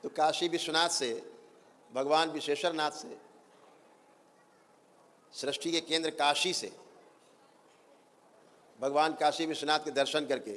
तो काशी विश्वनाथ से, भगवान विश्वेश्वरनाथ से, सृष्टि के केंद्र काशी से भगवान काशी विश्वनाथ के दर्शन करके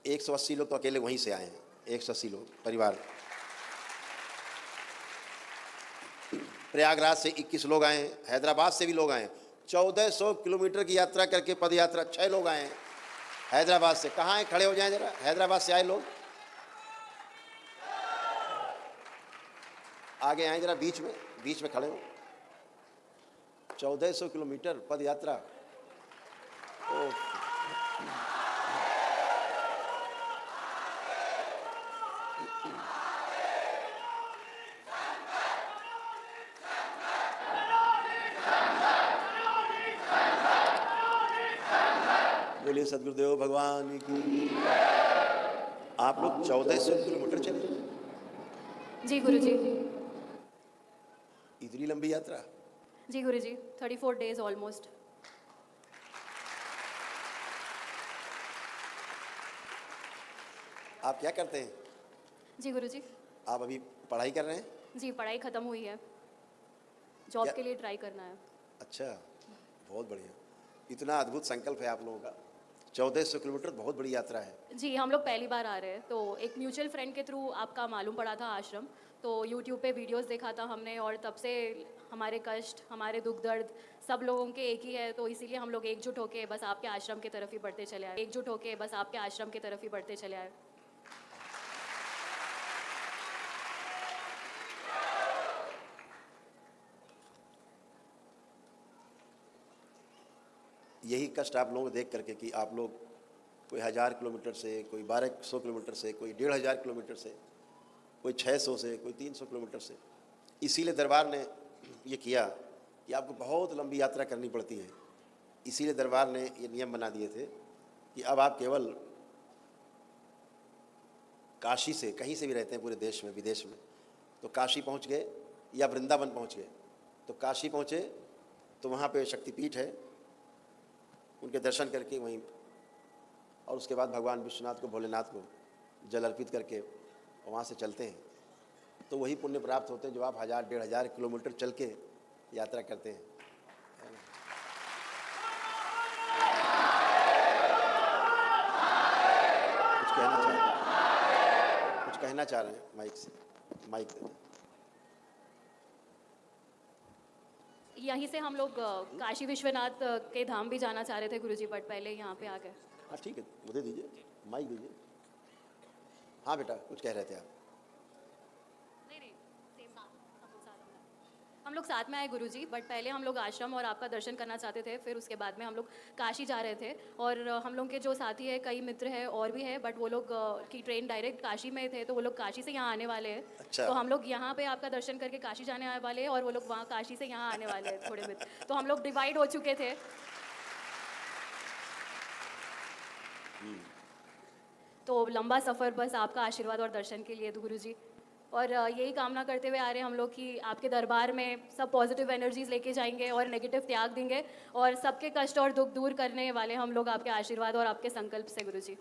180 लोग तो अकेले वहीं से आए हैं। 180 लोग परिवार। प्रयागराज से 21 लोग आए हैं, हैदराबाद से भी लोग आए हैं। 1400 किलोमीटर की यात्रा करके पद यात्रा 6 लोग आए हैं हैदराबाद से। कहाँ हैं? खड़े हो जाएं जरा, हैदराबाद से आए लोग आगे आए जरा, बीच में खड़े हो। 1400 किलोमीटर पद यात्रा। बोलिए सदगुरुदेव भगवान की। आप लोग 1400 किलोमीटर चले? जी गुरुजी। इतनी लंबी यात्रा? जी गुरुजी, 34 डेज ऑलमोस्ट। आप क्या करते हैं? जी गुरुजी। आप अभी पढ़ाई कर रहे हैं? जी, पढ़ाई ख़त्म हुई है, जॉब क्या? के लिए ट्राई करना है। अच्छा, बहुत बढ़िया। इतना अद्भुत संकल्प है आप लोगों का। 1400 किलोमीटर बहुत बड़ी यात्रा है। जी, हम लोग पहली बार आ रहे हैं, तो एक म्यूचुअल फ्रेंड के थ्रू आपका मालूम पड़ा था आश्रम, तो यूट्यूब पे वीडियोस देखा था हमने, और तब से हमारे कष्ट, हमारे दुख दर्द सब लोगों के एक ही है, तो इसीलिए हम लोग एकजुट होके बस आपके आश्रम की तरफ ही बढ़ते चले आए। एकजुट होके बस आपके आश्रम की तरफ ही बढ़ते चले आए। यही कष्ट आप लोगों को देख करके कि आप लोग कोई 1000 किलोमीटर से, कोई 1200 किलोमीटर से, कोई 1500 किलोमीटर से, कोई 600 से, कोई 300 किलोमीटर से, इसीलिए दरबार ने ये किया कि आपको बहुत लंबी यात्रा करनी पड़ती है। इसीलिए दरबार ने ये नियम बना दिए थे कि अब आप केवल काशी से, कहीं से भी रहते हैं पूरे देश में, विदेश में, तो काशी पहुंच गए या वृंदावन पहुंच गए, तो काशी पहुंचे तो वहाँ पे शक्तिपीठ है, उनके दर्शन करके वहीं, और उसके बाद भगवान विश्वनाथ को, भोलेनाथ को जल अर्पित करके वहाँ से चलते हैं, तो वही पुण्य प्राप्त होते हैं जो आप 1000-1500 किलोमीटर चल के यात्रा करते हैं। कुछ कहना चाह रहे हैं? माइक से, माइक दे दें। यहीं से हम लोग काशी विश्वनाथ के धाम भी जाना चाह रहे थे गुरुजी, बट पहले यहाँ पे आ गए। हाँ ठीक है, वो दे दीजिए, माइक दीजिए। हाँ बेटा, कुछ कह रहे थे आप? हम लोग साथ में आए गुरुजी, बट पहले हम लोग आश्रम और आपका दर्शन करना चाहते थे, फिर उसके बाद में हम लोग काशी जा रहे थे, और हम लोग के जो साथी है, कई मित्र हैं और भी है, बट वो लोग की ट्रेन डायरेक्ट काशी में थे, तो वो लोग काशी से यहाँ आने वाले हैं। अच्छा। तो हम लोग यहाँ पे आपका दर्शन करके काशी जाने आने वाले हैं, और वो लोग वहाँ काशी से यहाँ आने वाले हैं थोड़े मित्र, तो हम लोग डिवाइड हो चुके थे। तो लंबा सफ़र बस आपका आशीर्वाद और दर्शन के लिए गुरुजी, और यही कामना करते हुए आ रहे हैं हम लोग कि आपके दरबार में सब पॉजिटिव एनर्जीज लेके जाएंगे और नेगेटिव त्याग देंगे, और सबके कष्ट और दुख दूर करने वाले हम लोग आपके आशीर्वाद और आपके संकल्प से गुरुजी।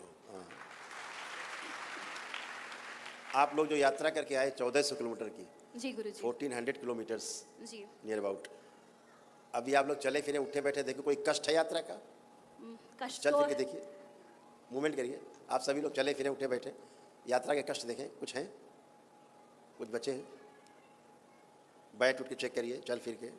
आप लोग जो यात्रा करके आए 1400 किलोमीटर की, जी गुरुजी। 1400 किलोमीटर्स जी। नियर अबाउट, अभी आप लोग चले फिरे, उठे बैठे, देखो कोई कष्ट है यात्रा का? कष्ट चल तो फिर के देखिए, मूवमेंट करिए। आप सभी लोग चले फिरे, उठे बैठे, यात्रा के कष्ट देखें, कुछ हैं? कुछ बचे हैं? बैठ उठ के चेक करिए, चल फिर के।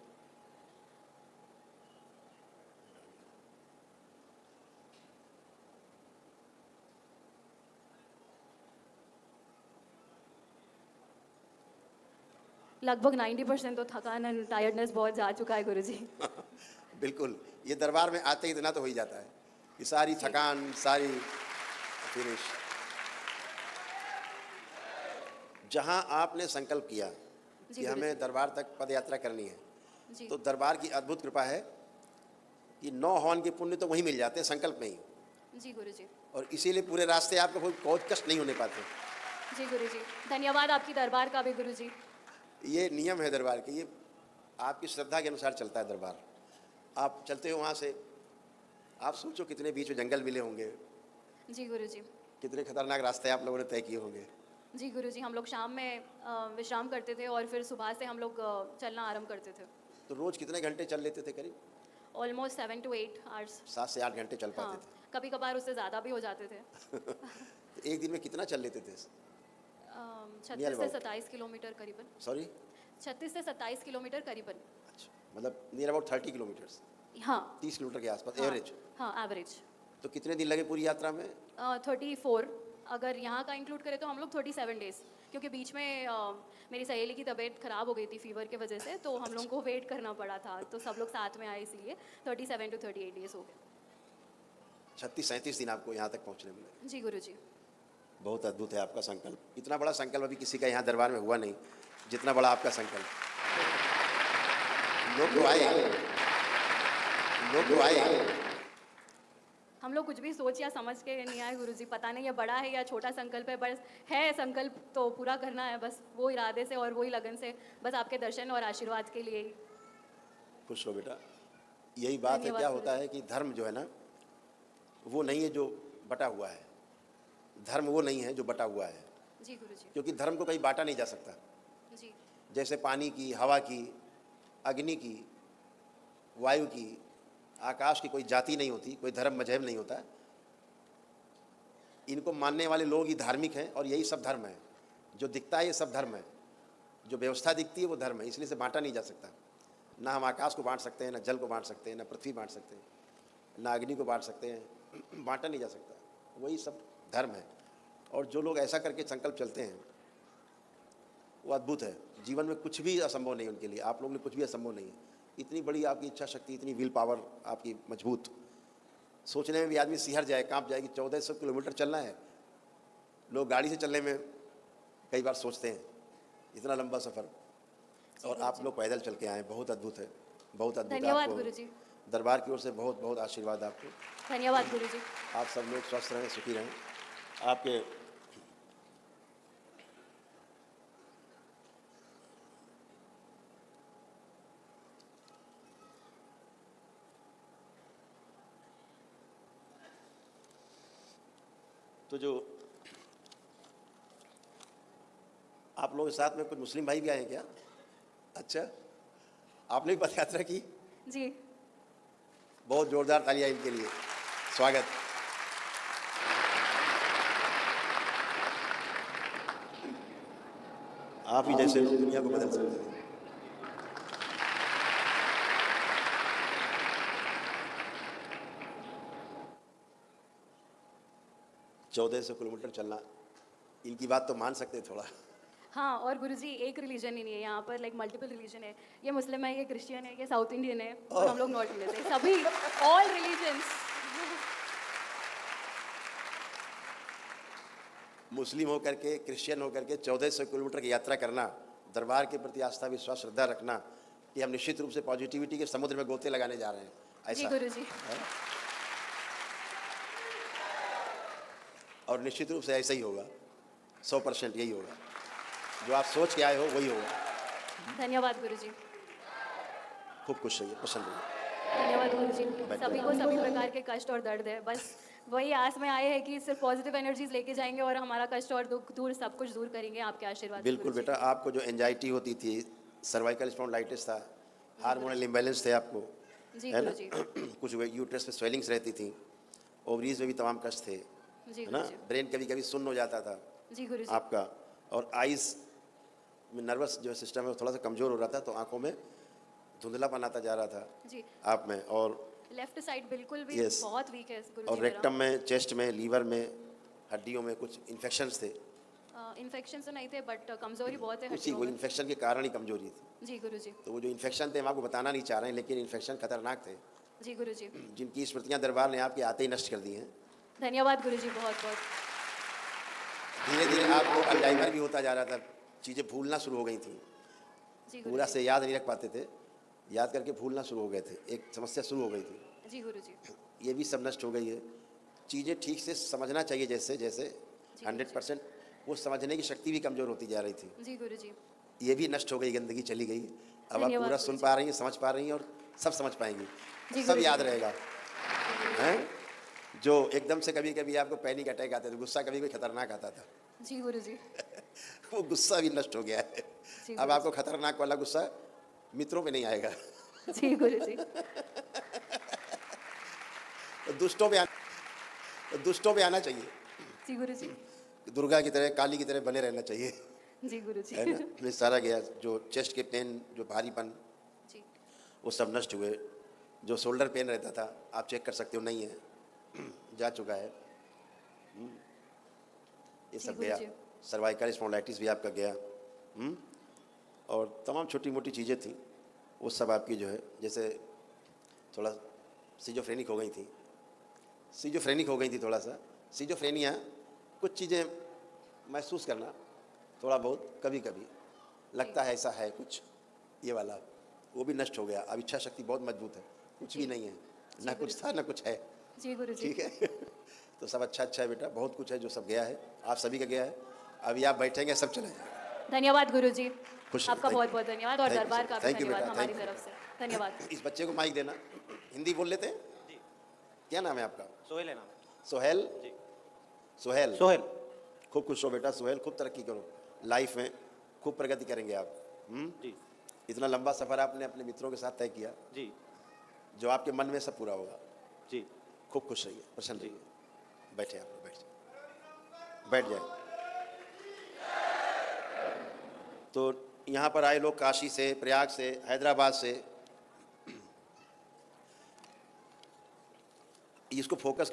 लगभग 90% तो थकान एंड टायर्डनेस बहुत जा चुका है गुरुजी। बिल्कुल, ये दरबार में आते ही इतना तो हो ही जाता है कि सारी थकान, सारी फिनिश। जहाँ आपने संकल्प किया कि हमें दरबार तक पद यात्रा करनी है, तो दरबार की अद्भुत कृपा है कि 9 हवन के पुण्य तो वहीं मिल जाते हैं, संकल्प में ही। जी गुरुजी। और इसीलिए पूरे रास्ते आपको बहुत कष्ट नहीं होने पाते। जी गुरुजी, धन्यवाद आपकी दरबार का भी गुरुजी। ये नियम है दरबार के, ये आपकी श्रद्धा के अनुसार चलता है दरबार। आप चलते हो वहाँ से, आप सोचो कितने बीच में जंगल मिले होंगे। जी गुरुजी। कितने खतरनाक रास्ते आप लोगों ने तय किए होंगे। जी गुरुजी, हम लोग शाम में विश्राम करते थे और फिर सुबह से हम लोग चलना आरंभ करते थे। तो रोज़ कितने घंटे चल लेते थे करीब? Almost 7 to 8 hours. 7 से 8 घंटे चल हाँ, पाते थे। कभी कभार उससे ज़्यादा भी हो जाते थे। तो एक दिन में कितना चल लेते थे? 36 से about. 27 किलोमीटर करीबन। सॉरी? 36 से 27 किलोमीटर करीबन। अच्छा, मतलब नियर अबाउट 30 किलोमीटर्स, हाँ 30 किलोमीटर के आसपास हाँ, एवरेज। हाँ एवरेज। तो कितने दिन लगे पूरी यात्रा में? 34, अगर यहाँ का इंक्लूड करें तो हम लोग 37 डेज, क्योंकि बीच में मेरी सहेली की तबीयत ख़राब हो गई थी फीवर के वजह से, तो हम लोगों को वेट करना पड़ा था, तो सब लोग साथ में आए, इसीलिए 37 to 38 डेज हो गए। 36-37 दिन आपको यहाँ तक पहुँचने में लगे। जी गुरुजी। बहुत अद्भुत है आपका संकल्प। इतना बड़ा संकल्प अभी किसी का यहाँ दरबार में हुआ नहीं जितना बड़ा आपका संकल्प। लोग तो आए, लोग तो आए। हम लोग कुछ भी सोच या समझ के नहीं आए गुरुजी, पता नहीं ये बड़ा है या छोटा संकल्प है, बस है संकल्प तो पूरा करना है, बस वो इरादे से और वही लगन से, बस आपके दर्शन और आशीर्वाद के लिए ही। खुश हो बेटा, यही बात है। धन्यवाद क्या गुरुजी। होता है कि धर्म जो है ना, वो नहीं है जो बटा हुआ है। धर्म वो नहीं है जो बटा हुआ है, जी गुरुजी। क्योंकि धर्म को कहीं बांटा नहीं जा सकता। जी जैसे पानी की, हवा की, अग्नि की, वायु की, आकाश की कोई जाति नहीं होती, कोई धर्म मजहब नहीं होता। इनको मानने वाले लोग ही धार्मिक हैं और यही सब धर्म है। जो दिखता है ये सब धर्म है, जो व्यवस्था दिखती है वो धर्म है, इसलिए से बांटा नहीं जा सकता। ना हम आकाश को बांट सकते हैं, ना जल को बांट सकते हैं, ना पृथ्वी बांट सकते हैं, ना अग्नि को बांट सकते हैं। बांटा नहीं जा सकता, वही सब धर्म है। और जो लोग ऐसा करके संकल्प चलते हैं वो अद्भुत है। जीवन में कुछ भी असंभव नहीं उनके लिए। आप लोगों ने कुछ भी असंभव नहीं है। इतनी बड़ी आपकी इच्छा शक्ति, इतनी विल पावर आपकी मजबूत, सोचने में भी आदमी सिहर जाए, कांप जाए कि 1400 किलोमीटर चलना है। लोग गाड़ी से चलने में कई बार सोचते हैं इतना लंबा सफ़र, और आप लोग पैदल चल के आए। बहुत अद्भुत है, बहुत अद्भुत है। धन्यवाद आपको गुरुजी। दरबार की ओर से बहुत बहुत आशीर्वाद आपको। धन्यवाद गुरुजी। आप सब लोग स्वस्थ रहें, सुखी रहें। आपके तो जो आप लोगों के साथ में कुछ मुस्लिम भाई भी आए हैं क्या? अच्छा, आपने भी पद यात्रा की? जी बहुत जोरदार तालियां इनके लिए। स्वागत। आप ही जैसे लोग दुनिया को बदल सकते हैं। चौदह सौ किलोमीटर चलना, इनकी बात तो मान सकते हैं थोड़ा। हाँ, और गुरुजी एक रिलीजन ही नहीं है यहाँ पर, लाइक मल्टीपल रिलीजन है। ये मुस्लिम है, ये क्रिश्चियन है, ये साउथ इंडियन है, और हम लोग नॉर्थ इंडियन है, सभी ऑल रिलीजन्स। मुस्लिम होकर के, क्रिश्चियन होकर के 1400 किलोमीटर की यात्रा करना, दरबार के प्रति आस्था, विश्वास, श्रद्धा रखना, कि हम निश्चित रूप से पॉजिटिविटी के समुद्र में गोते लगाने जा रहे हैं, जी ऐसा गुरुजी। है? और निश्चित रूप से ऐसा ही होगा, 100% यही होगा। जो आप सोच के आए हो वही होगा। धन्यवाद गुरुजी। खूब खुश रहिए, प्रसन्न रहिए। धन्यवाद गुरुजी। सभी को सभी प्रकार के कष्ट और दर्द है, बस वही आस में आए हैं कि सिर्फ पॉजिटिव एनर्जीज लेके जाएंगे और हमारा कष्ट और दुख दूर, सब कुछ दूर करेंगे आपके आशीर्वाद से बिल्कुल गुरुजी। बेटा, आपको जो एंजाइटी होती थी, सर्वाइकल स्पॉन्डिलाइटिस था, हार्मोनल इम्बैलेंस थे आपको, जी है ना? गुरुजी। कुछ यूट्रस में स्वेलिंग्स रहती थी, ओवरीज में भी तमाम कष्ट थे, जी है ना? गुरुजी। ब्रेन कभी कभी सुन्न हो जाता था जी गुरुजी। आपका, और आइज़ में नर्वस जो सिस्टम है वो थोड़ा सा कमज़ोर हो रहा था, तो आंखों में धुंधलापन आता जा रहा था जी, आप में, और लेफ्ट साइड बिल्कुल भी Yes. बहुत वीक है गुरुजी और मेरा। रेक्टम में, चेस्ट में, लीवर में, हड्डियों में कुछ इन्फेक्शंस थे। इन्फेक्शन तो नहीं थे, बट कमजोरी बहुत है उसी हड्डियों वो में। इन्फेक्शन के कारण ही कमजोरी थी। जी गुरुजी। तो वो जो इन्फेक्शन थे हम आपको बताना नहीं चाह रहे हैं, लेकिन इन्फेक्शन खतरनाक थे, जी गुरुजी। जिनकी स्मृतियाँ दरबार ने आपके आते ही नष्ट कर दी हैं। धन्यवाद गुरुजी, बहुत बहुत। धीरे धीरे आपको अल्जाइमर भी होता जा रहा था, चीज़ें भूलना शुरू हो गई थी, जी पूरा गुरुजी। से याद नहीं रख पाते थे, याद करके भूलना शुरू हो गए थे, एक समस्या शुरू हो गई थी। जी गुरुजी। ये भी सब नष्ट हो गई है। चीज़ें ठीक से समझना चाहिए, जैसे जैसे 100%, वो समझने की शक्ति भी कमज़ोर होती जा रही थी, जी गुरुजी। ये भी नष्ट हो गई, गंदगी चली गई। अब आप धन्यवाद पूरा सुन गुरुजी। पा रही हैं, समझ पा रही हैं, और सब समझ पाएंगी, जी सब गुरुजी। याद रहेगा, हैं? जो एकदम से कभी कभी आपको पैनिक अटैक आते थे, गुस्सा कभी कोई खतरनाक आता था, जी गुरुजी। वो गुस्सा भी नष्ट हो गया है। जी अब आपको खतरनाक वाला गुस्सा मित्रों पे नहीं आएगा, जी गुरुजी। तो दुष्टों पे आना चाहिए। जी गुरुजी। दुर्गा की तरह, काली की तरह बने रहना चाहिए, जी गुरुजी। है ना। मैं सारा गया, जो चेस्ट के पेन, जो भारीपन, जी वो सब नष्ट हुए। जो शोल्डर पेन रहता था, आप चेक कर सकते हो, नहीं है, जा चुका है। ये जी सब गया। गुरुजी। सर्वाइकल स्पॉन्डिलाइटिस भी आपका गया। और तमाम छोटी मोटी चीज़ें थी, वो सब आपकी जो है, जैसे थोड़ा सिजोफ्रेनिक हो गई थी थोड़ा सा। सिजोफ्रेनिया, कुछ चीज़ें महसूस करना थोड़ा बहुत, कभी कभी लगता है ऐसा है कुछ, ये वाला वो भी नष्ट हो गया। अब इच्छा शक्ति बहुत मजबूत है, कुछ भी नहीं है, ना कुछ था ना कुछ है। जी गुरुजी। ठीक है। तो सब अच्छा है बेटा, बहुत कुछ है जो सब गया है, आप सभी का गया है। अभी आप बैठेंगे, सब चले जाएगा। धन्यवाद गुरुजी, खुश आपका रहिए, बहुत बहुत धन्यवाद, और thank you, दरबार का भी thank you धन्यवाद बेटा, हमारी thank you। तरफ से। धन्यवाद। इस बच्चे को माइक देना, हिंदी बोल लेते हैं। क्या नाम है आपका? सोहेल है नाम। सोहेल। जी। सोहेल, सोहेल। खूब खुश हो बेटा सोहेल, खूब तरक्की करो लाइफ में, खूब प्रगति करेंगे आप। जी। इतना लंबा सफ़र आपने अपने मित्रों के साथ तय किया, जी। जो आपके मन में सब पूरा होगा। जी। खूब खुश रहिए, प्रसन्न रहिए। बैठे आप, बैठ जाए। तो यहाँ पर आए लोग काशी से, प्रयाग से, हैदराबाद से, इसको फोकस